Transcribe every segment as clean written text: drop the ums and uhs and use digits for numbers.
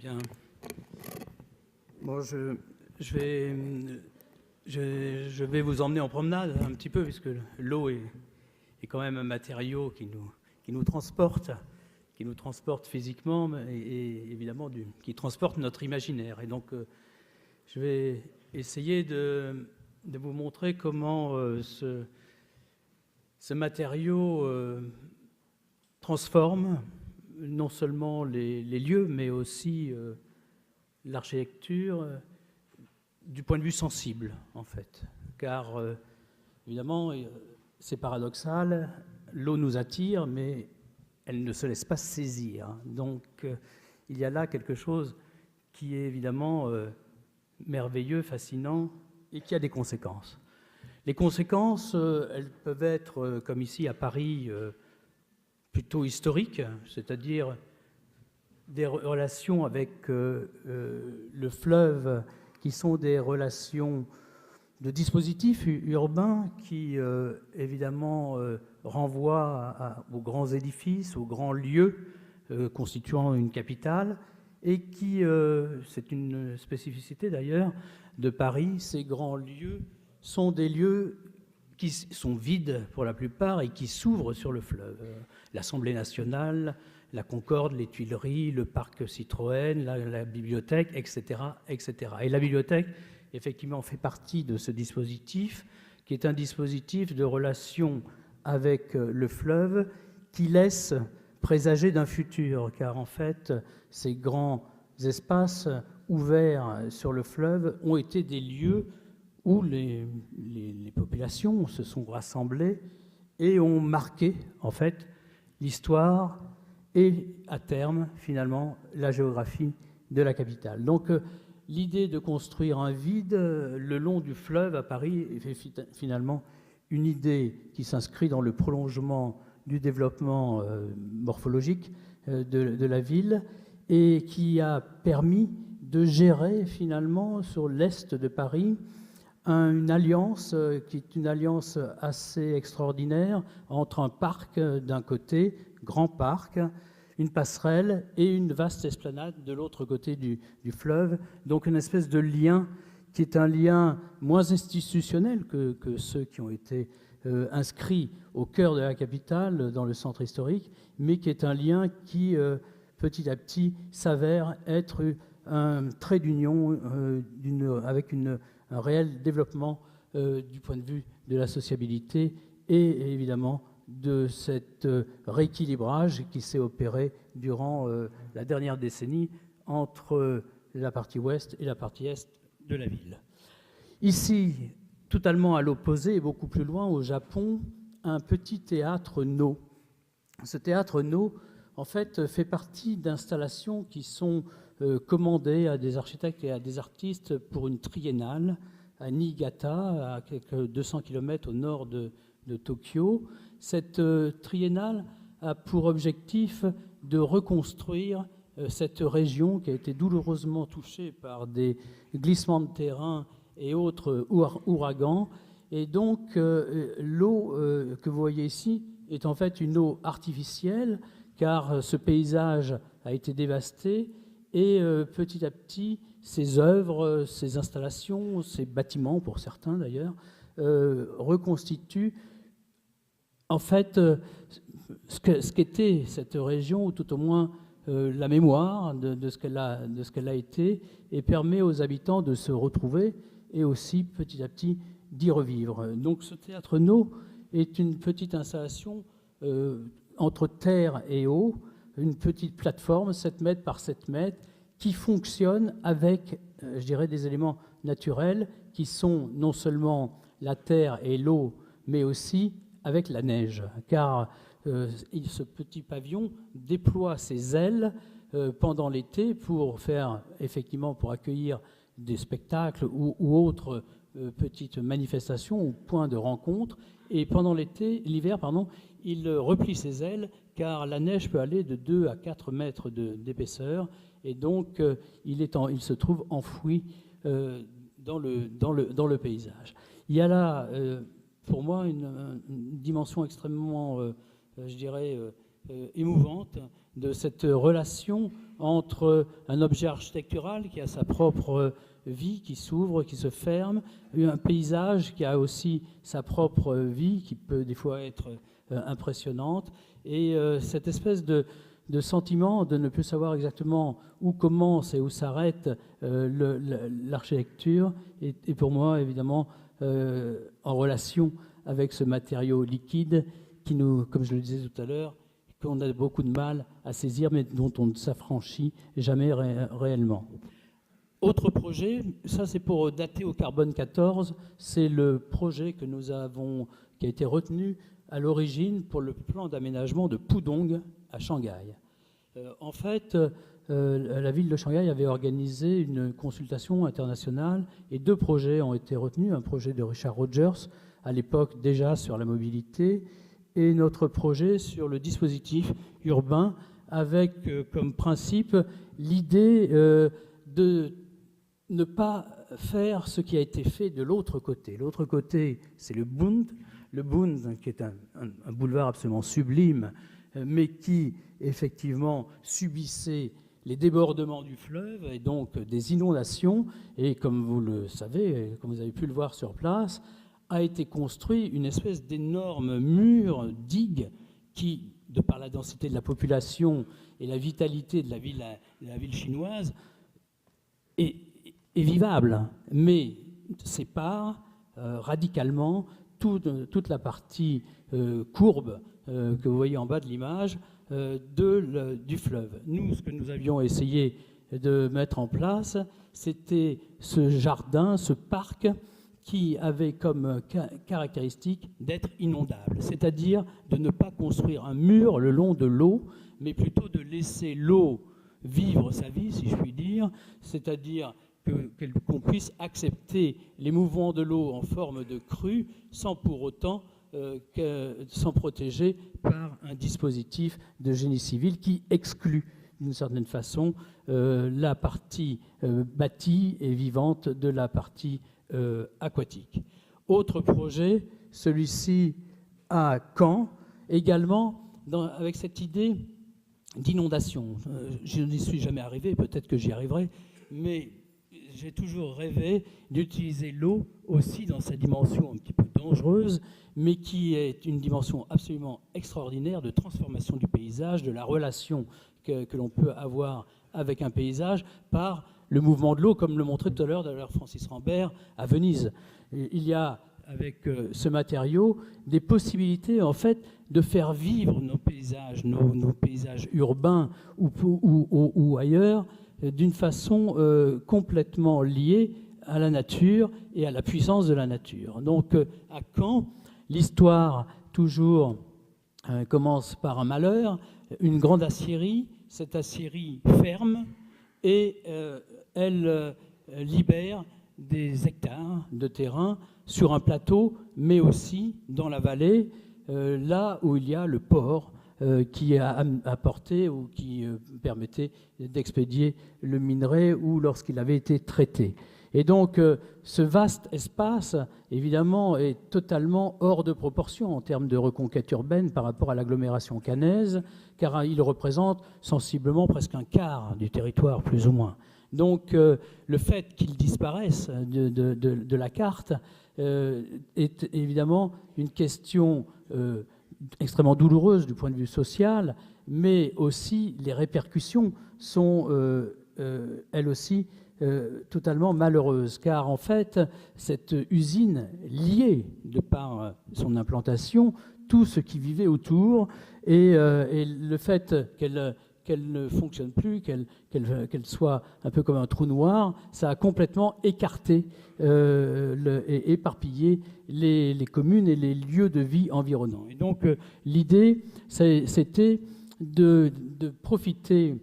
Bien. Bon, je vais vous emmener en promenade un petit peu, puisque l'eau est quand même un matériau qui nous transporte physiquement et évidemment qui transporte notre imaginaire. Et donc, je vais essayer de vous montrer comment ce matériau transforme non seulement les lieux, mais aussi l'architecture du point de vue sensible, en fait. Car, évidemment, c'est paradoxal, l'eau nous attire, mais elle ne se laisse pas saisir. Donc, il y a là quelque chose qui est évidemment merveilleux, fascinant, et qui a des conséquences. Les conséquences, elles peuvent être, comme ici à Paris, plutôt historiques, c'est-à-dire des relations avec le fleuve, qui sont des relations de dispositifs urbains qui, évidemment, renvoient aux grands édifices, aux grands lieux constituant une capitale, et qui, c'est une spécificité d'ailleurs de Paris, ces grands lieux sont des lieux qui sont vides pour la plupart et qui s'ouvrent sur le fleuve. L'Assemblée nationale, la Concorde, les Tuileries, le parc Citroën, la bibliothèque, etc., etc. Et la bibliothèque, effectivement, fait partie de ce dispositif, qui est un dispositif de relation avec le fleuve qui laisse présager d'un futur, car en fait, ces grands espaces ouverts sur le fleuve ont été des lieux où les populations se sont rassemblées et ont marqué, en fait, l'histoire et, à terme, finalement, la géographie de la capitale. Donc, l'idée de construire un vide le long du fleuve à Paris est finalement une idée qui s'inscrit dans le prolongement du développement morphologique de la ville et qui a permis de gérer, finalement, sur l'est de Paris, une alliance qui est une alliance assez extraordinaire entre un parc d'un côté, grand parc, une passerelle et une vaste esplanade de l'autre côté du fleuve. Donc une espèce de lien qui est un lien moins institutionnel que ceux qui ont été inscrits au cœur de la capitale, dans le centre historique, mais qui est un lien qui, petit à petit, s'avère être un trait d'union avec un réel développement du point de vue de la sociabilité et évidemment de cet rééquilibrage qui s'est opéré durant la dernière décennie entre la partie ouest et la partie est de la ville. Ici, totalement à l'opposé et beaucoup plus loin, au Japon, un petit théâtre No. Ce théâtre No, en fait, fait partie d'installations qui sont commandées à des architectes et à des artistes pour une triennale à Niigata, à quelques 200 km au nord de Tokyo. Cette triennale a pour objectif de reconstruire cette région qui a été douloureusement touchée par des glissements de terrain et autres ouragans. Et donc, l'eau que vous voyez ici est en fait une eau artificielle, car ce paysage a été dévasté et petit à petit, ces œuvres, ces installations, ces bâtiments, pour certains d'ailleurs, reconstituent en fait ce qu'était cette région, ou tout au moins la mémoire de ce qu'elle a été, et permet aux habitants de se retrouver et aussi petit à petit d'y revivre. Donc ce théâtre No est une petite installation entre terre et eau, une petite plateforme 7 mètres par 7 mètres qui fonctionne avec, je dirais, des éléments naturels qui sont non seulement la terre et l'eau, mais aussi avec la neige, car ce petit pavillon déploie ses ailes pendant l'été pour faire, effectivement, pour accueillir des spectacles ou autres petites manifestations ou points de rencontre. Et pendant l'hiver, il replie ses ailes, car la neige peut aller de 2 à 4 mètres d'épaisseur, et donc il se trouve enfoui dans le paysage. Il y a là, pour moi, une dimension extrêmement, je dirais, émouvante de cette relation entre un objet architectural qui a sa propre vie, qui s'ouvre, qui se ferme, un paysage qui a aussi sa propre vie, qui peut des fois être impressionnante, et cette espèce de sentiment de ne plus savoir exactement où commence et où s'arrête l'architecture est pour moi évidemment en relation avec ce matériau liquide qui nous, comme je le disais tout à l'heure, qu'on a beaucoup de mal à saisir, mais dont on ne s'affranchit jamais réellement. Autre projet, ça c'est pour dater au carbone 14, c'est le projet que nous avons, qui a été retenu à l'origine pour le plan d'aménagement de Pudong à Shanghai. En fait, la ville de Shanghai avait organisé une consultation internationale et 2 projets ont été retenus. Un projet de Richard Rogers, à l'époque déjà sur la mobilité, et notre projet sur le dispositif urbain avec comme principe l'idée de ne pas faire ce qui a été fait de l'autre côté. L'autre côté, c'est le Bund qui est un boulevard absolument sublime, mais qui effectivement subissait les débordements du fleuve et donc des inondations. Et comme vous le savez, comme vous avez pu le voir sur place, a été construit une espèce d'énorme mur, digue, qui, de par la densité de la population et la vitalité de la ville chinoise, est vivable, mais sépare radicalement toute la partie courbe que vous voyez en bas de l'image du fleuve. Nous, ce que nous avions essayé de mettre en place, c'était ce jardin, ce parc, qui avait comme caractéristique d'être inondable, c'est-à-dire de ne pas construire un mur le long de l'eau, mais plutôt de laisser l'eau vivre sa vie, si je puis dire, c'est-à-dire qu'on puisse accepter les mouvements de l'eau en forme de crue sans pour autant s'en protéger par un dispositif de génie civil qui exclut d'une certaine façon la partie bâtie et vivante de la partie aquatique. Autre projet, celui-ci à Caen, également avec cette idée d'inondation. Je n'y suis jamais arrivé, peut-être que j'y arriverai, mais j'ai toujours rêvé d'utiliser l'eau aussi dans sa dimension un petit peu dangereuse, mais qui est une dimension absolument extraordinaire de transformation du paysage, de la relation que l'on peut avoir avec un paysage par le mouvement de l'eau, comme le montrait tout à l'heure d'ailleurs Francis Rambert à Venise. Il y a avec ce matériau des possibilités en fait de faire vivre nos paysages, nos paysages urbains ou ailleurs, d'une façon complètement liée à la nature et à la puissance de la nature. Donc à Caen, l'histoire toujours commence par un malheur, une grande aciérie. Cette aciérie ferme et elle libère des hectares de terrain sur un plateau, mais aussi dans la vallée, là où il y a le port qui a apporté ou qui permettait d'expédier le minerai ou lorsqu'il avait été traité. Et donc ce vaste espace, évidemment, est totalement hors de proportion en termes de reconquête urbaine par rapport à l'agglomération caennaise, car il représente sensiblement presque un quart du territoire, plus ou moins. Donc le fait qu'il disparaisse de la carte est évidemment une question extrêmement douloureuse du point de vue social, mais aussi les répercussions sont elles aussi totalement malheureuses, car en fait cette usine liée de par son implantation tout ce qui vivait autour et le fait qu'elle ne fonctionne plus, qu'elle soit un peu comme un trou noir, ça a complètement écarté et éparpillé les communes et les lieux de vie environnants. Et donc l'idée, c'était de profiter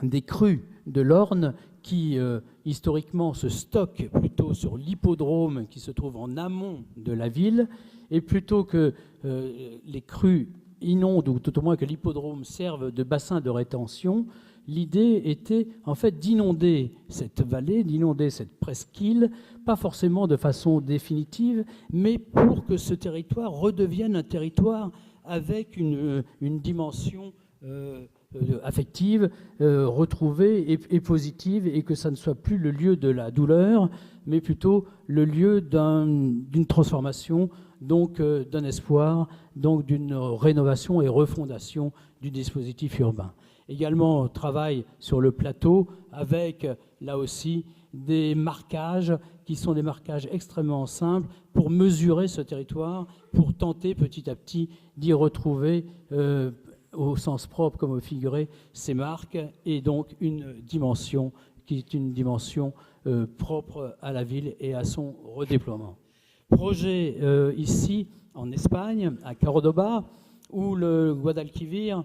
des crues de l'Orne qui, historiquement, se stockent plutôt sur l'hippodrome qui se trouve en amont de la ville, et plutôt que les crues inonde, ou tout au moins que l'hippodrome serve de bassin de rétention, l'idée était en fait d'inonder cette vallée, d'inonder cette presqu'île, pas forcément de façon définitive, mais pour que ce territoire redevienne un territoire avec une dimension affective, retrouvée et positive, et que ça ne soit plus le lieu de la douleur, mais plutôt le lieu d'une transformation, donc d'un espoir, donc d'une rénovation et refondation du dispositif urbain. Également, on travaille sur le plateau avec, là aussi, des marquages qui sont des marquages extrêmement simples pour mesurer ce territoire, pour tenter petit à petit d'y retrouver, au sens propre comme au figuré, ces marques, et donc une dimension qui est une dimension propre à la ville et à son redéploiement. Projet ici en Espagne, à Cordoba, où le Guadalquivir,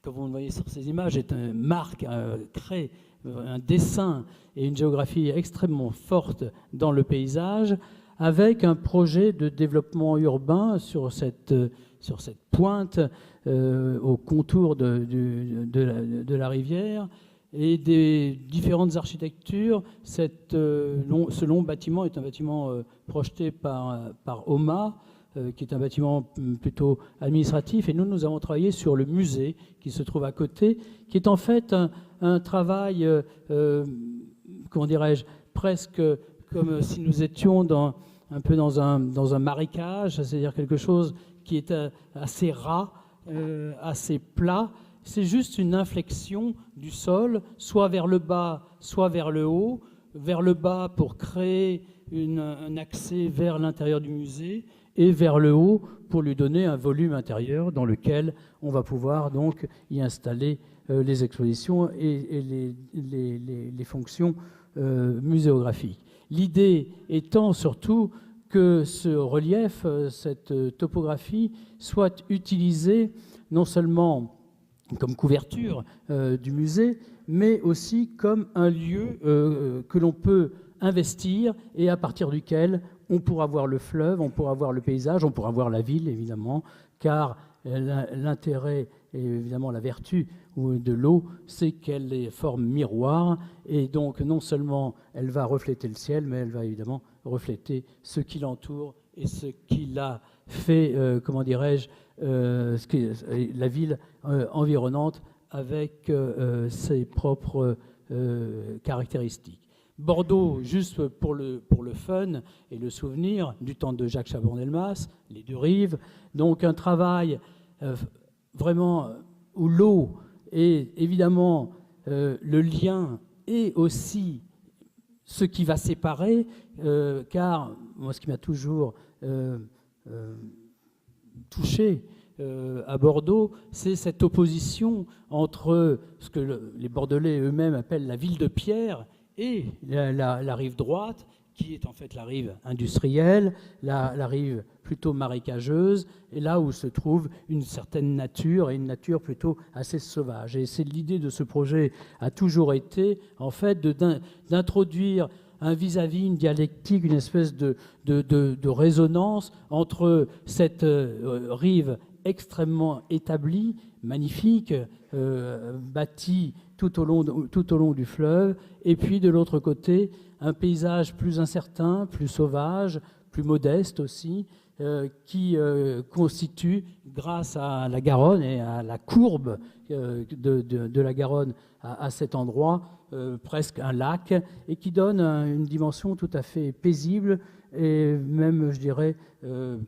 comme vous le voyez sur ces images, est une marque, crée un dessin et une géographie extrêmement forte dans le paysage, avec un projet de développement urbain sur cette pointe au contour de la rivière, et des différentes architectures. Ce long bâtiment est un bâtiment projeté par OMA, qui est un bâtiment plutôt administratif, et nous avons travaillé sur le musée qui se trouve à côté, qui est en fait un travail, comment dirais-je, presque comme si nous étions un peu dans un marécage, c'est-à-dire quelque chose qui est assez ras, assez plat. C'est juste une inflexion du sol, soit vers le bas, soit vers le haut. Vers le bas pour créer un accès vers l'intérieur du musée, et vers le haut pour lui donner un volume intérieur dans lequel on va pouvoir donc y installer les expositions et les fonctions muséographiques. L'idée étant surtout que ce relief, cette topographie, soit utilisée non seulement comme couverture du musée, mais aussi comme un lieu que l'on peut investir, et à partir duquel on pourra voir le fleuve, on pourra voir le paysage, on pourra voir la ville, évidemment, car l'intérêt et évidemment la vertu de l'eau, c'est qu'elle est forme miroir, et donc non seulement elle va refléter le ciel, mais elle va évidemment refléter ce qui l'entoure et ce qui l'a fait, comment dirais-je, la ville environnante, avec ses propres caractéristiques. Bordeaux, juste pour le fun et le souvenir du temps de Jacques Chaban-Delmas, les deux rives, donc un travail vraiment où l'eau est évidemment le lien, et aussi ce qui va séparer, car moi, ce qui m'a toujours touché à Bordeaux, c'est cette opposition entre ce que les Bordelais eux-mêmes appellent la ville de pierre et la rive droite, qui est en fait la rive industrielle, la rive plutôt marécageuse, et là où se trouve une certaine nature, et une nature plutôt assez sauvage. Et c'est l'idée de ce projet a toujours été, en fait, d'introduire un vis-à-vis, une dialectique, une espèce de résonance entre cette rive extrêmement établie, magnifique, bâtie tout au long du fleuve, et puis de l'autre côté, un paysage plus incertain, plus sauvage, plus modeste aussi, qui constitue, grâce à la Garonne et à la courbe de la Garonne à cet endroit, presque un lac, et qui donne une dimension tout à fait paisible et même, je dirais,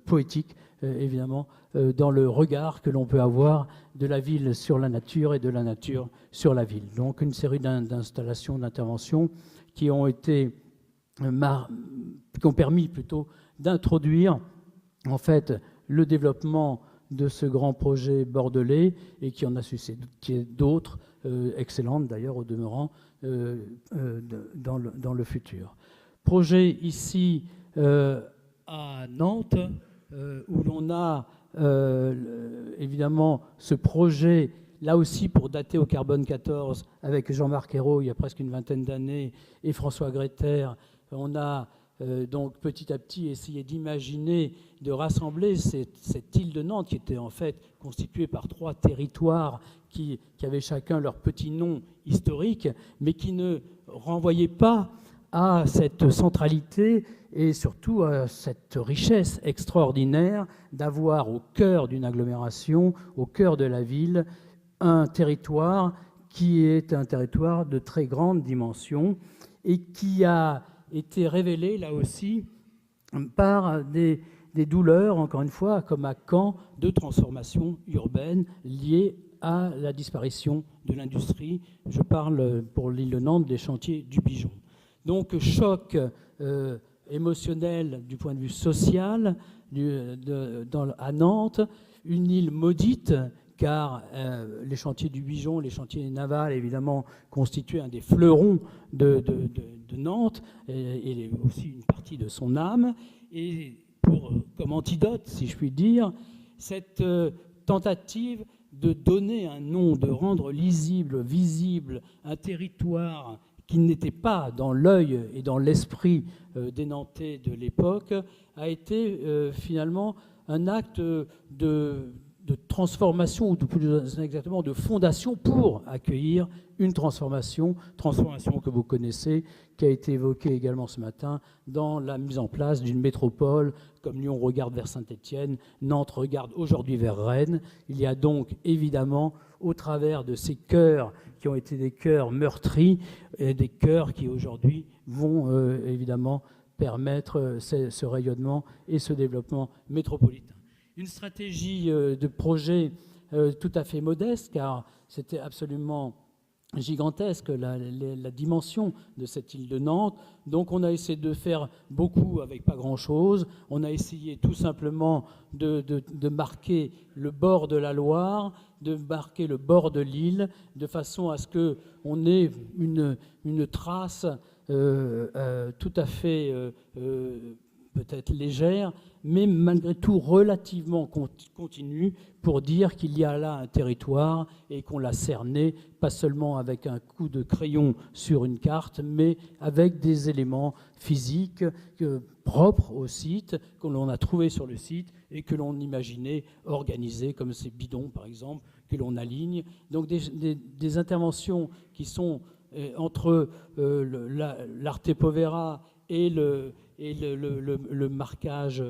poétique, évidemment, dans le regard que l'on peut avoir de la ville sur la nature et de la nature sur la ville. Donc une série d'installations, d'interventions qui ont permis plutôt d'introduire en fait le développement de ce grand projet bordelais, et qui en a suscité d'autres, excellentes d'ailleurs au demeurant, dans le futur. Projet ici à Nantes, où l'on a évidemment ce projet, là aussi pour dater au carbone 14, avec Jean-Marc Ayrault il y a presque une vingtaine d'années, et François Gréter. On a donc petit à petit essayer d'imaginer, de rassembler cette île de Nantes qui était en fait constituée par 3 territoires qui avaient chacun leur petit nom historique, mais qui ne renvoyaient pas à cette centralité et surtout à cette richesse extraordinaire d'avoir au cœur d'une agglomération, au cœur de la ville, un territoire qui est un territoire de très grande dimension et qui a été révélé là aussi par des douleurs, encore une fois, comme à Caen, de transformation urbaine liées à la disparition de l'industrie. Je parle pour l'île de Nantes des chantiers du Bijon. Donc choc émotionnel du point de vue social à Nantes, une île maudite, car les chantiers du Bijon, les chantiers navals, évidemment, constituaient un des fleurons de Nantes, et aussi une partie de son âme. Et comme antidote, si je puis dire, cette tentative de donner un nom, de rendre lisible, visible, un territoire qui n'était pas dans l'œil et dans l'esprit des Nantais de l'époque, a été finalement un acte de transformation, ou plus exactement de fondation pour accueillir une transformation que vous connaissez, qui a été évoquée également ce matin dans la mise en place d'une métropole, comme Lyon regarde vers Saint-Étienne, Nantes regarde aujourd'hui vers Rennes. Il y a donc évidemment, au travers de ces cœurs qui ont été des cœurs meurtris, et des cœurs qui aujourd'hui vont évidemment permettre ce rayonnement et ce développement métropolitain. Une stratégie de projet tout à fait modeste, car c'était absolument gigantesque la dimension de cette île de Nantes. Donc on a essayé de faire beaucoup avec pas grand-chose. On a essayé tout simplement de marquer le bord de la Loire, de marquer le bord de l'île, de façon à ce qu'on ait une trace tout à fait peut-être légère, mais malgré tout relativement continue, pour dire qu'il y a là un territoire et qu'on l'a cerné, pas seulement avec un coup de crayon sur une carte, mais avec des éléments physiques propres au site, que l'on a trouvés sur le site et que l'on imaginait organisés, comme ces bidons par exemple, que l'on aligne. Donc des interventions qui sont entre l'arte povera et le marquage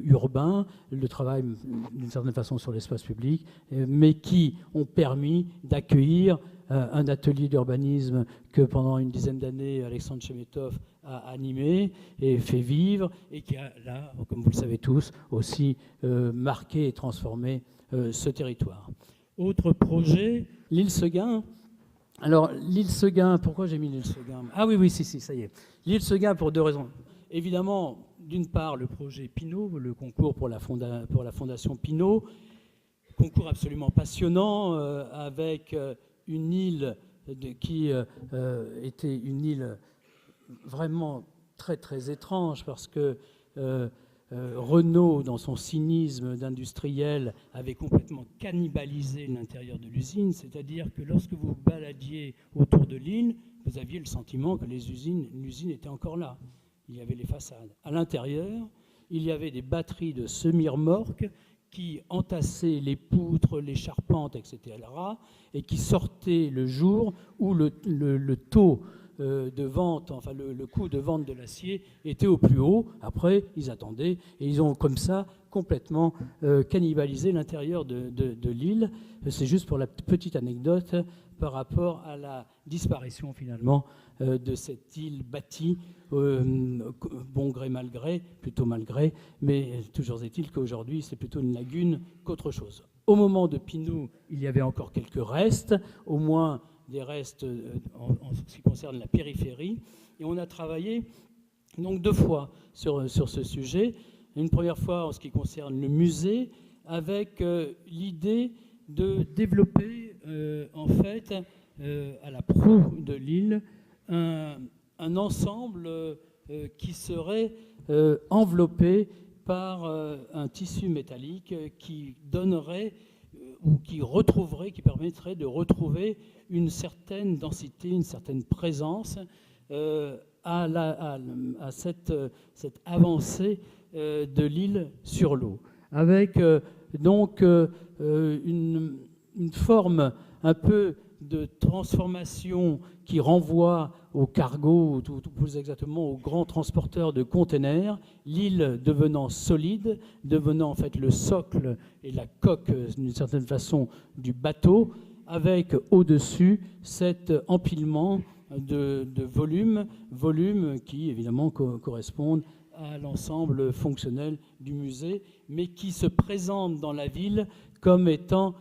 urbain, le travail d'une certaine façon sur l'espace public, mais qui ont permis d'accueillir un atelier d'urbanisme que pendant une dizaine d'années Alexandre Chemetov a animé et fait vivre, et qui a là, comme vous le savez tous, aussi marqué et transformé ce territoire. Autre projet, l'île Seguin. Alors, l'île Seguin, pourquoi j'ai mis l'île Seguin? Ah oui, si, ça y est. L'île Seguin pour 2 raisons. Évidemment, d'une part, le projet Pinault, le concours pour la Fondation Pinault, concours absolument passionnant, avec une île qui était une île vraiment très, très étrange, parce que Renault, dans son cynisme d'industriel, avait complètement cannibalisé l'intérieur de l'usine, c'est-à-dire que lorsque vous vous baladiez autour de l'île, vous aviez le sentiment que l'usine était encore là. Il y avait les façades. À l'intérieur, il y avait des batteries de semi-remorques qui entassaient les poutres, les charpentes, etc., et qui sortaient le jour où le taux de vente, enfin le coût de vente de l'acier était au plus haut. Après, ils attendaient et ils ont comme ça complètement cannibalisé l'intérieur de l'île. C'est juste pour la petite anecdote par rapport à la disparition finalement de cette île bâtie, bon gré mal gré, plutôt mal gré, mais toujours est-il qu'aujourd'hui c'est plutôt une lagune qu'autre chose. Au moment de Pinault, il y avait encore quelques restes, au moins des restes en ce qui concerne la périphérie, et on a travaillé donc 2 fois sur ce sujet. Une première fois en ce qui concerne le musée, avec l'idée de développer en fait à la proue de l'île un ensemble qui serait enveloppé par un tissu métallique qui donnerait ou qui permettrait de retrouver une certaine densité, une certaine présence à cette avancée de l'île sur l'eau, avec donc une forme un peu de transformation qui renvoie au cargo, ou plus exactement aux grands transporteurs de containers, l'île devenant solide, devenant en fait le socle et la coque d'une certaine façon du bateau, avec au-dessus cet empilement de volumes qui évidemment correspondent à l'ensemble fonctionnel du musée, mais qui se présente dans la ville comme étant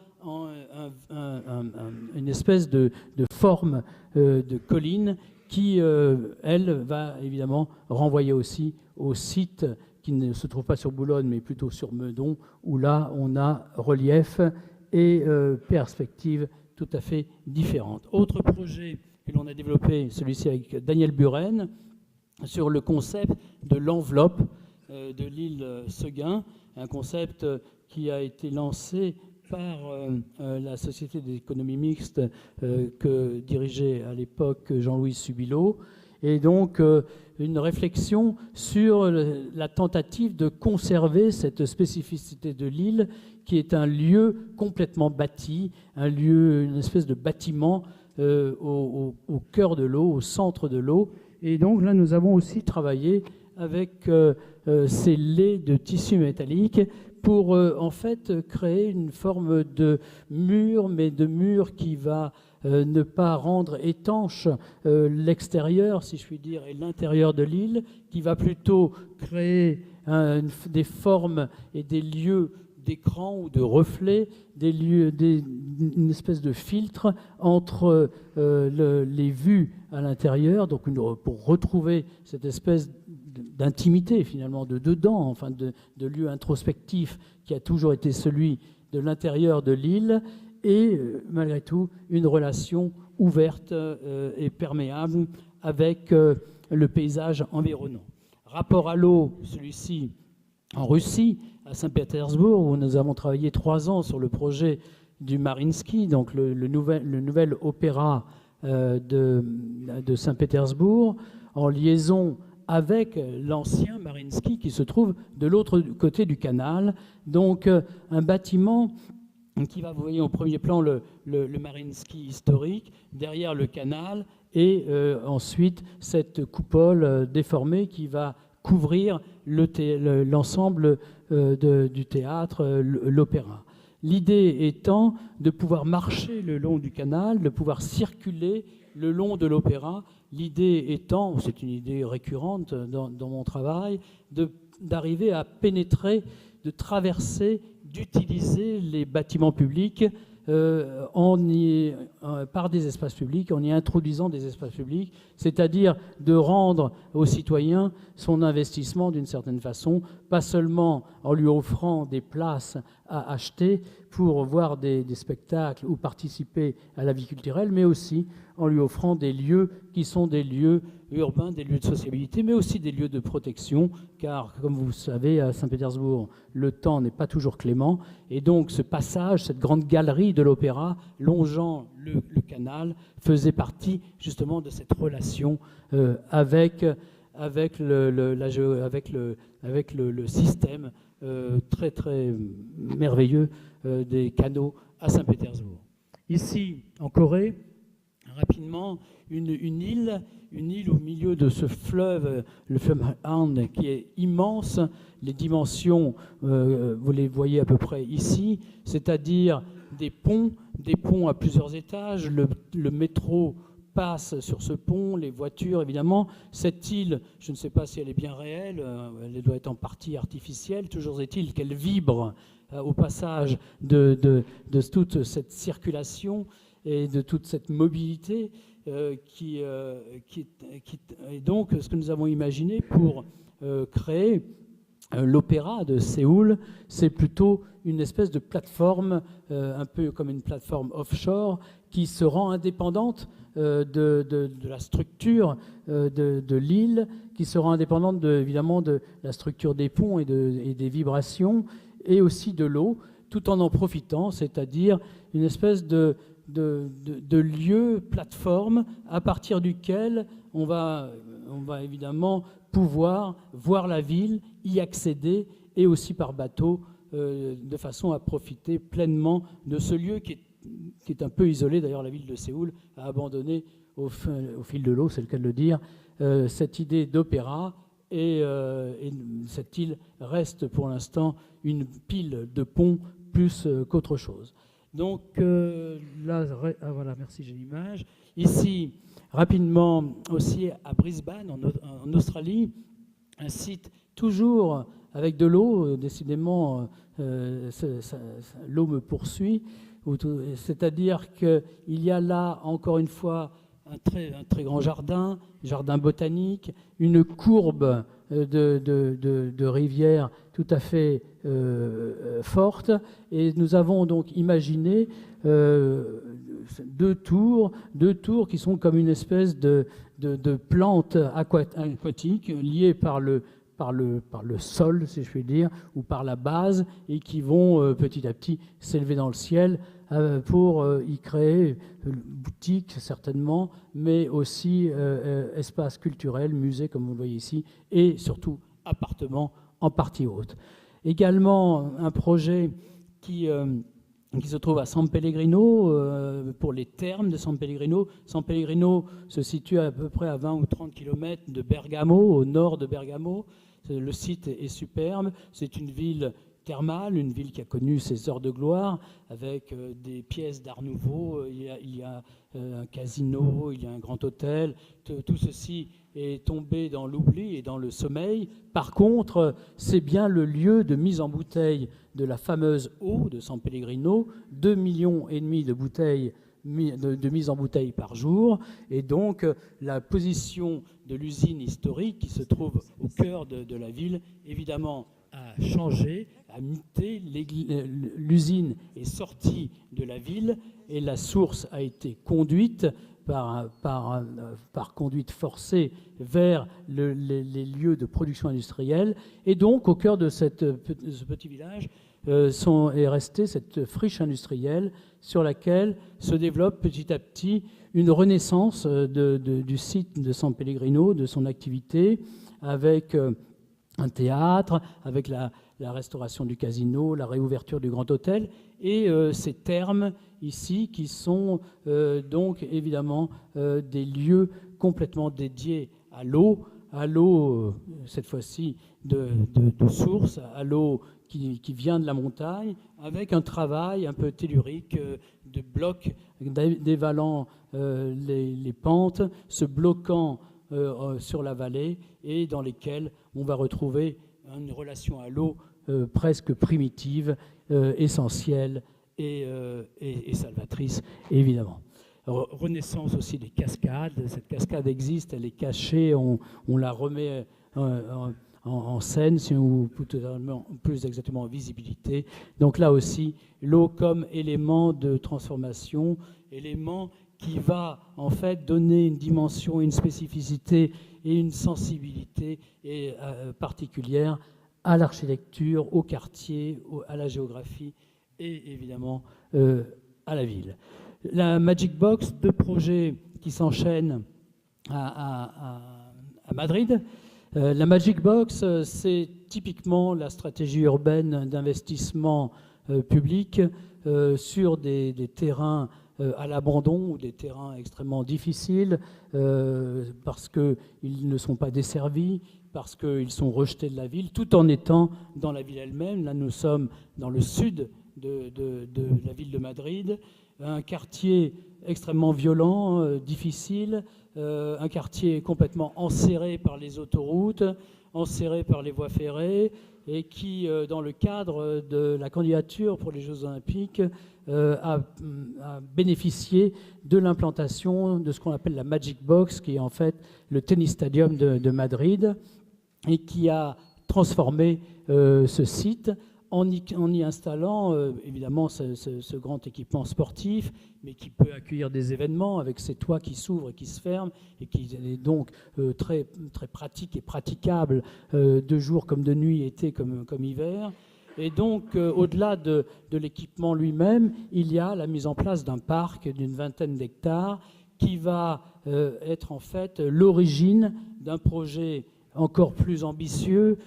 une espèce de forme de colline qui, elle, va évidemment renvoyer aussi au site qui ne se trouve pas sur Boulogne, mais plutôt sur Meudon, où là, on a relief et perspectives tout à fait différentes. Autre projet que l'on a développé, celui-ci avec Daniel Buren, sur le concept de l'enveloppe de l'île Seguin, un concept qui a été lancé par la Société d'économie mixte que dirigeait à l'époque Jean-Louis Subilo, et donc une réflexion sur la tentative de conserver cette spécificité de l'île qui est un lieu complètement bâti, un lieu, une espèce de bâtiment au cœur de l'eau, au centre de l'eau. Et donc là, nous avons aussi travaillé avec ces laits de tissu métallique pour en fait créer une forme de mur, mais de mur qui va ne pas rendre étanche l'extérieur, si je puis dire, et l'intérieur de l'île, qui va plutôt créer des formes et des lieux d'écran ou de reflets, une espèce de filtre entre les vues à l'intérieur, donc pour retrouver cette espèce d'intimité finalement, de dedans, enfin de lieu introspectif qui a toujours été celui de l'intérieur de l'île, et malgré tout une relation ouverte et perméable avec le paysage environnant. Rapport à l'eau, celui-ci en Russie, à Saint-Pétersbourg, où nous avons travaillé 3 ans sur le projet du Mariinsky, donc le nouvel opéra de Saint-Pétersbourg, en liaison avec l'ancien Mariinsky qui se trouve de l'autre côté du canal. Donc un bâtiment qui va, vous voyez au premier plan le Mariinsky historique, derrière le canal, et ensuite cette coupole déformée qui va couvrir l'ensemble du théâtre, l'opéra. L'idée étant de pouvoir marcher le long du canal, de pouvoir circuler le long de l'opéra. L'idée étant, c'est une idée récurrente dans mon travail, d'arriver à pénétrer, de traverser, d'utiliser les bâtiments publics par des espaces publics, en y introduisant des espaces publics, c'est-à-dire de rendre au citoyen son investissement d'une certaine façon, pas seulement en lui offrant des places à acheter pour voir des spectacles ou participer à la vie culturelle, mais aussi en lui offrant des lieux qui sont des lieux urbains, des lieux de sociabilité, mais aussi des lieux de protection, car, comme vous le savez, à Saint-Pétersbourg, le temps n'est pas toujours clément, et donc ce passage, cette grande galerie de l'opéra, longeant le canal, faisait partie justement de cette relation avec le système très très merveilleux des canaux à Saint-Pétersbourg. Ici, en Corée, rapidement, une île au milieu de ce fleuve, le fleuve Han, qui est immense. Les dimensions, vous les voyez à peu près ici, c'est-à-dire des ponts à plusieurs étages. Le métro passe sur ce pont, les voitures évidemment. Cette île, je ne sais pas si elle est bien réelle, elle doit être en partie artificielle. Toujours est-il qu'elle vibre au passage de toute cette circulation et de toute cette mobilité et donc ce que nous avons imaginé pour créer l'opéra de Séoul, c'est plutôt une espèce de plateforme, un peu comme une plateforme offshore, qui se rend indépendante de la structure de l'île, qui se rend indépendante évidemment de la structure des ponts et des vibrations, et aussi de l'eau, tout en profitant, c'est-à-dire une espèce de lieu, plateforme, à partir duquel on va on va évidemment pouvoir voir la ville, y accéder, et aussi par bateau, de façon à profiter pleinement de ce lieu qui est un peu isolé. D'ailleurs, la ville de Séoul a abandonné au fil de l'eau, c'est le cas de le dire, cette idée d'opéra, et cette île reste pour l'instant une pile de ponts plus qu'autre chose. Donc là, voilà, merci, j'ai l'image. Ici, rapidement, aussi à Brisbane, en Australie, un site toujours avec de l'eau, décidément, l'eau me poursuit, c'est-à-dire qu'il y a là, encore une fois, un très grand jardin botanique, une courbe de rivière tout à fait forte, et nous avons donc imaginé deux tours qui sont comme une espèce de plantes aquatiques liées par le sol, si je puis dire, ou par la base, et qui vont petit à petit s'élever dans le ciel pour y créer boutique certainement, mais aussi espace culturel, musée comme vous le voyez ici, et surtout appartements en partie haute. Également un projet qui se trouve à San Pellegrino, pour les thermes de San Pellegrino. San Pellegrino se situe à peu près à 20 ou 30 km de Bergamo, au nord de Bergamo. Le site est superbe, c'est une ville thermale, une ville qui a connu ses heures de gloire, avec des pièces d'art nouveau, il y a un casino, il y a un grand hôtel, tout ceci est tombé dans l'oubli et dans le sommeil. Par contre, c'est bien le lieu de mise en bouteille de la fameuse eau de San Pellegrino, 2,5 millions de bouteilles de mise en bouteille par jour, et donc la position de l'usine historique qui se trouve au cœur de la ville, évidemment, a changé, a muté. L'usine est sortie de la ville et la source a été conduite par conduite forcée vers les lieux de production industrielle. Et donc, au cœur de ce petit village, est restée cette friche industrielle sur laquelle se développe petit à petit une renaissance du site de San Pellegrino, de son activité, avec un théâtre, avec la restauration du casino, la réouverture du grand hôtel, et ces thermes ici qui sont donc évidemment des lieux complètement dédiés à l'eau, cette fois-ci de source, à l'eau qui vient de la montagne, avec un travail un peu tellurique de blocs dévalant les pentes, se bloquant sur la vallée, et dans lesquels on va retrouver une relation à l'eau presque primitive, essentielle et salvatrice, évidemment. Renaissance aussi des cascades. Cette cascade existe, elle est cachée, on la remet en scène, ou plus exactement en visibilité. Donc là aussi, l'eau comme élément de transformation, élément qui va en fait donner une dimension, une spécificité et une sensibilité particulière à l'architecture, au quartier, à la géographie et évidemment à la ville. La Magic Box, 2 projets qui s'enchaînent à Madrid. La Magic Box, c'est typiquement la stratégie urbaine d'investissement public sur des terrains à l'abandon, ou des terrains extrêmement difficiles, parce qu'ils ne sont pas desservis, parce qu'ils sont rejetés de la ville, tout en étant dans la ville elle-même. Là, nous sommes dans le sud de la ville de Madrid, un quartier extrêmement violent, difficile, un quartier complètement enserré par les autoroutes, enserré par les voies ferrées, et qui, dans le cadre de la candidature pour les Jeux Olympiques, a bénéficié de l'implantation de ce qu'on appelle la Magic Box, qui est en fait le tennis stadium de Madrid, et qui a transformé ce site en y installant évidemment ce grand équipement sportif, mais qui peut accueillir des événements avec ses toits qui s'ouvrent et qui se ferment, et qui est donc très, très pratique et praticable de jour comme de nuit, été comme hiver. Et donc, au-delà de l'équipement lui-même, il y a la mise en place d'un parc d'une 20aine d'hectares qui va être en fait l'origine d'un projet encore plus ambitieux,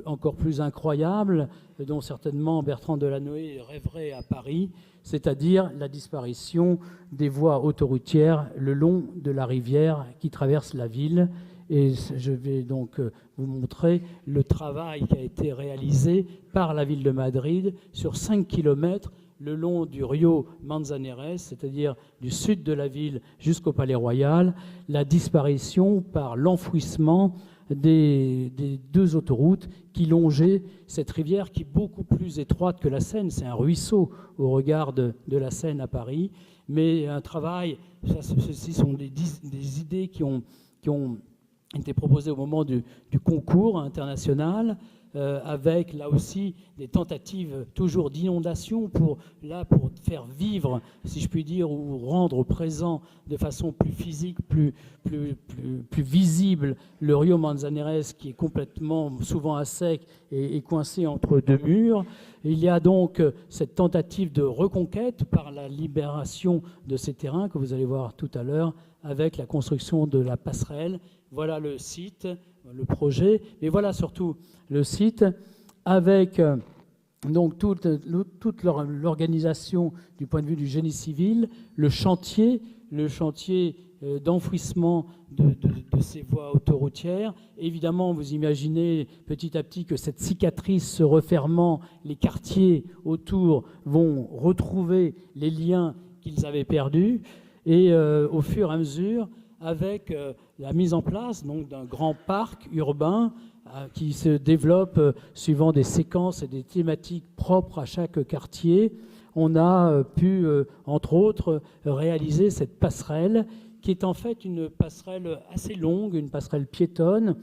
encore plus incroyable, dont certainement Bertrand Delanoë rêverait à Paris, c'est-à-dire la disparition des voies autoroutières le long de la rivière qui traverse la ville. Et je vais donc vous montrer le travail qui a été réalisé par la ville de Madrid sur 5 kilomètres le long du Rio Manzanares, c'est-à-dire du sud de la ville jusqu'au Palais Royal, la disparition par l'enfouissement des 2 autoroutes qui longeaient cette rivière qui est beaucoup plus étroite que la Seine. C'est un ruisseau au regard de la Seine à Paris, mais un travail, ceci sont des idées qui ont été proposées au moment du concours international, avec là aussi des tentatives toujours d'inondation pour faire vivre, si je puis dire, ou rendre présent de façon plus physique, plus visible le Rio Manzanares qui est complètement souvent à sec et coincé entre 2 murs. Il y a donc cette tentative de reconquête par la libération de ces terrains que vous allez voir tout à l'heure avec la construction de la passerelle. Voilà le site, le projet, et voilà surtout le site avec donc toute l'organisation du point de vue du génie civil, le chantier d'enfouissement de ces voies autoroutières. Évidemment, vous imaginez petit à petit que cette cicatrice se refermant, les quartiers autour vont retrouver les liens qu'ils avaient perdus, et au fur et à mesure, avec la mise en place d'un grand parc urbain qui se développe suivant des séquences et des thématiques propres à chaque quartier, on a pu, entre autres, réaliser cette passerelle qui est en fait une passerelle assez longue, une passerelle piétonne,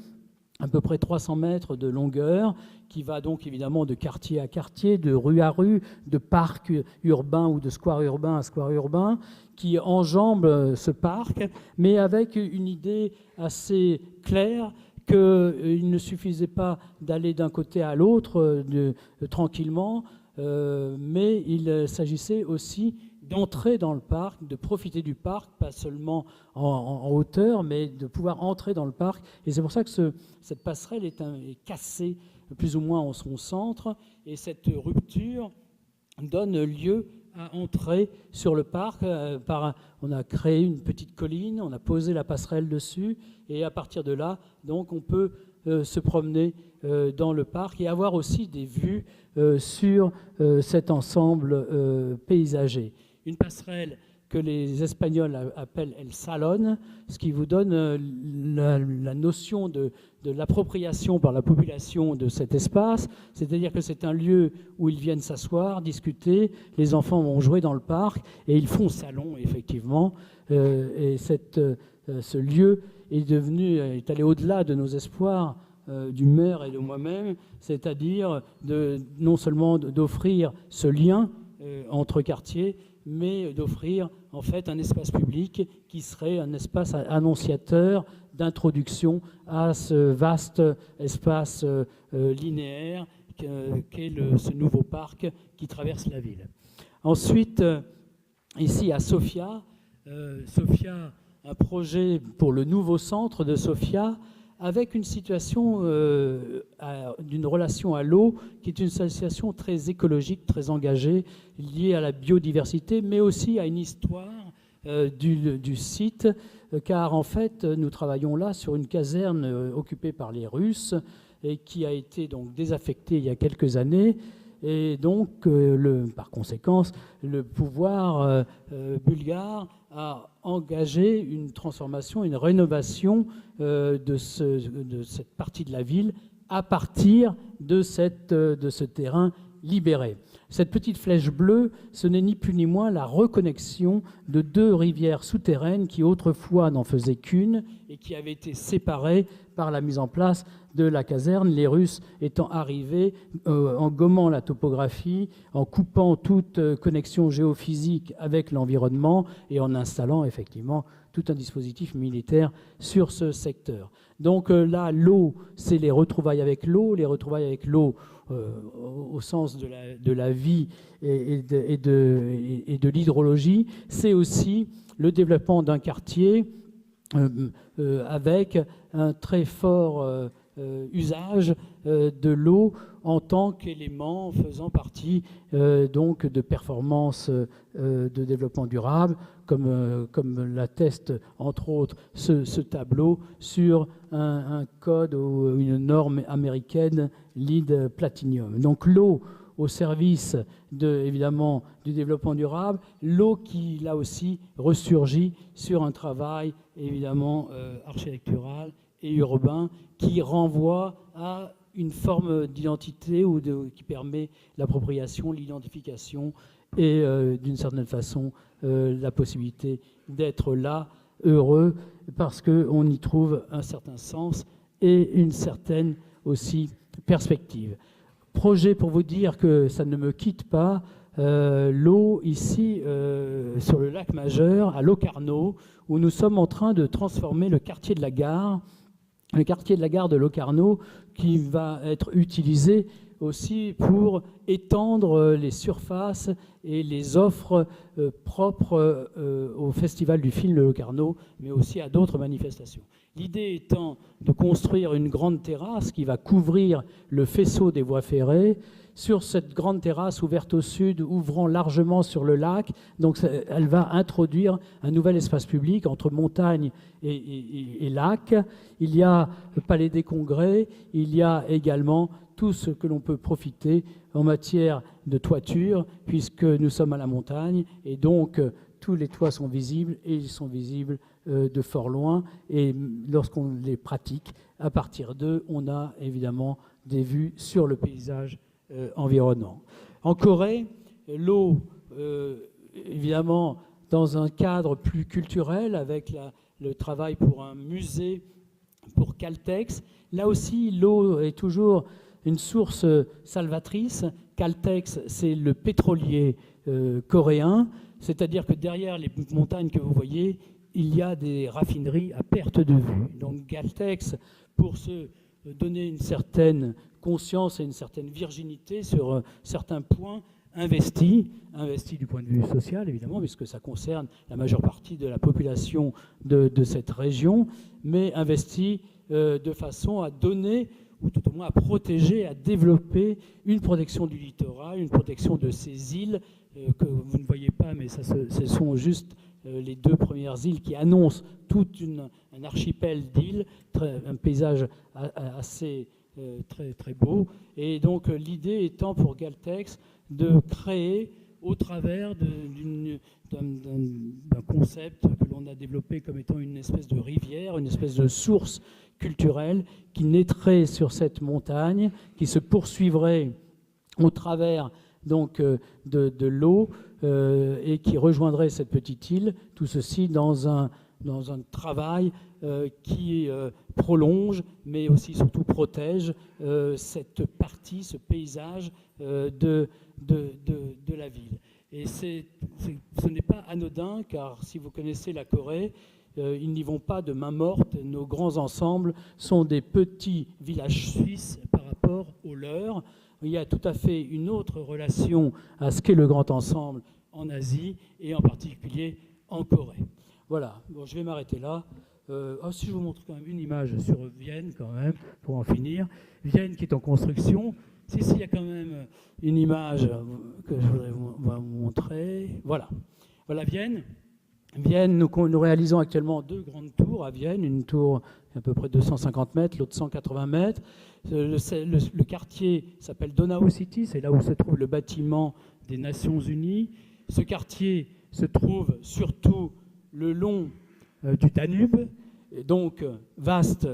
à peu près 300 mètres de longueur, qui va donc évidemment de quartier à quartier, de rue à rue, de parc urbain ou de square urbain à square urbain, qui enjambe ce parc, mais avec une idée assez claire qu'il ne suffisait pas d'aller d'un côté à l'autre tranquillement, mais il s'agissait aussi d'entrer dans le parc, de profiter du parc, pas seulement en hauteur, mais de pouvoir entrer dans le parc. Et c'est pour ça que cette passerelle est cassée plus ou moins en son centre, et cette rupture donne lieu à entrer sur le parc. On a créé une petite colline, on a posé la passerelle dessus, et à partir de là, donc, on peut se promener dans le parc et avoir aussi des vues sur cet ensemble paysager. Une passerelle que les Espagnols appellent El Salón, ce qui vous donne la notion de l'appropriation par la population de cet espace, c'est-à-dire que c'est un lieu où ils viennent s'asseoir, discuter, les enfants vont jouer dans le parc et ils font salon, effectivement, et ce lieu est allé au-delà de nos espoirs, du maire et de moi-même, c'est-à-dire non seulement d'offrir ce lien entre quartiers, mais d'offrir en fait un espace public qui serait un espace annonciateur d'introduction à ce vaste espace linéaire qu'est ce nouveau parc qui traverse la ville. Ensuite, ici à Sofia, un projet pour le nouveau centre de Sofia, avec une situation d'une relation à l'eau qui est une situation très écologique, très engagée, liée à la biodiversité, mais aussi à une histoire du site, car en fait, nous travaillons là sur une caserne occupée par les Russes et qui a été donc désaffectée il y a quelques années. Et donc, par conséquent, le pouvoir bulgare a engagé une transformation, une rénovation de cette partie de la ville à partir de ce terrain libéré. Cette petite flèche bleue, ce n'est ni plus ni moins la reconnexion de 2 rivières souterraines qui autrefois n'en faisaient qu'une et qui avaient été séparées par la mise en place de la caserne, les Russes étant arrivés en gommant la topographie, en coupant toute connexion géophysique avec l'environnement et en installant effectivement tout un dispositif militaire sur ce secteur. Donc là, l'eau, c'est les retrouvailles avec l'eau au sens de la vie et de l'hydrologie, c'est aussi le développement d'un quartier avec un très fort usage de l'eau en tant qu'élément faisant partie donc de performances de développement durable, comme l'atteste entre autres ce tableau sur un code ou une norme américaine LEED Platinum. Donc l'eau au service évidemment du développement durable, l'eau qui là aussi ressurgit sur un travail évidemment architectural et urbain qui renvoie à une forme d'identité qui permet l'appropriation, l'identification et d'une certaine façon la possibilité d'être là, heureux, parce qu'on y trouve un certain sens et une certaine aussi perspective. Projet pour vous dire que ça ne me quitte pas, l'eau ici sur le lac Majeur, à Locarno, où nous sommes en train de transformer le quartier de la gare de Locarno, qui va être utilisé aussi pour étendre les surfaces et les offres propres au Festival du film de Locarno, mais aussi à d'autres manifestations. L'idée étant de construire une grande terrasse qui va couvrir le faisceau des voies ferrées. Sur cette grande terrasse ouverte au sud, ouvrant largement sur le lac, donc elle va introduire un nouvel espace public entre montagne et lac. Il y a le Palais des Congrès, il y a également tout ce que l'on peut profiter en matière de toiture, puisque nous sommes à la montagne, et donc tous les toits sont visibles, et ils sont visibles de fort loin, et lorsqu'on les pratique, à partir d'eux, on a évidemment des vues sur le paysage environnant. En Corée, l'eau, évidemment, dans un cadre plus culturel, avec le travail pour un musée, pour Caltex. Là aussi, l'eau est toujours une source salvatrice. Caltex, c'est le pétrolier coréen, c'est-à-dire que derrière les montagnes que vous voyez, il y a des raffineries à perte de vue. Donc Caltex, pour se donner une certaine conscience et une certaine virginité sur certains points, investi du point de vue social, évidemment, puisque ça concerne la majeure partie de la population de cette région, mais investi de façon à donner, ou tout au moins à protéger, à développer une protection du littoral, une protection de ces îles que vous ne voyez pas, mais ce sont juste les deux premières îles qui annoncent tout un archipel d'îles, un paysage assez très, très beau. Et donc l'idée étant pour Caltex de créer au travers d'un concept que l'on a développé comme étant une espèce de rivière, une espèce de source culturelle qui naîtrait sur cette montagne, qui se poursuivrait au travers donc de l'eau et qui rejoindrait cette petite île, tout ceci dans un travail qui prolonge, mais aussi surtout protège cette partie, ce paysage de la ville. Et ce n'est pas anodin, car si vous connaissez la Corée, ils n'y vont pas de main morte. Nos grands ensembles sont des petits villages suisses par rapport aux leurs. Il y a tout à fait une autre relation à ce qu'est le grand ensemble en Asie et en particulier en Corée. Voilà, bon, je vais m'arrêter là. Si je vous montre quand même une image sur Vienne, quand même, pour en finir. Vienne qui est en construction. Il y a quand même une image que je voudrais vous montrer. Voilà, voilà Vienne. Vienne, nous réalisons actuellement 2 grandes tours à Vienne. Une tour à peu près 250 mètres, l'autre 180 mètres. Le quartier s'appelle Donau City, c'est là où se trouve le bâtiment des Nations Unies. Ce quartier se trouve surtout le long du Danube, donc vaste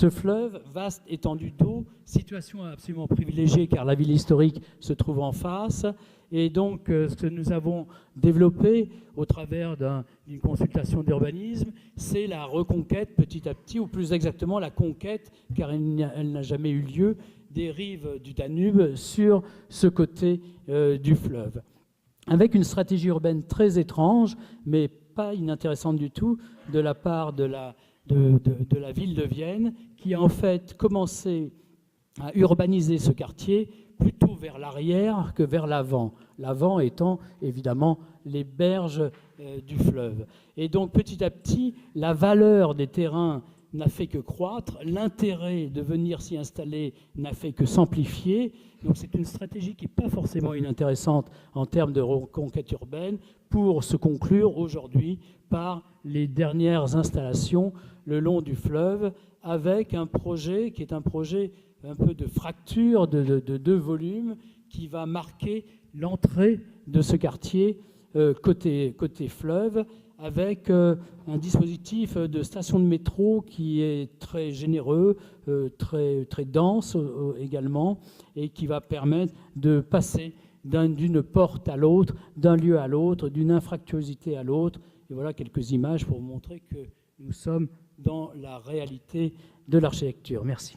fleuve, vaste étendue d'eau, situation absolument privilégiée car la ville historique se trouve en face. Et donc ce que nous avons développé au travers d'une consultation d'urbanisme, c'est la reconquête petit à petit, ou plus exactement la conquête, car elle n'a jamais eu lieu, des rives du Danube sur ce côté du fleuve. Avec une stratégie urbaine très étrange, mais pas inintéressante du tout, de la part de la ville de Vienne, qui a en fait commencé à urbaniser ce quartier plutôt vers l'arrière que vers l'avant. L'avant étant évidemment les berges du fleuve. Et donc petit à petit, la valeur des terrains n'a fait que croître, l'intérêt de venir s'y installer n'a fait que s'amplifier. Donc c'est une stratégie qui n'est pas forcément inintéressante en termes de reconquête urbaine pour se conclure aujourd'hui par les dernières installations le long du fleuve avec un projet qui est un projet un peu de fracture de deux volumes qui va marquer l'entrée de ce quartier côté fleuve avec un dispositif de station de métro qui est très généreux, très dense également, et qui va permettre de passer d'une porte à l'autre, d'un lieu à l'autre, d'une infractuosité à l'autre. Et voilà quelques images pour montrer que nous sommes dans la réalité de l'architecture. Merci.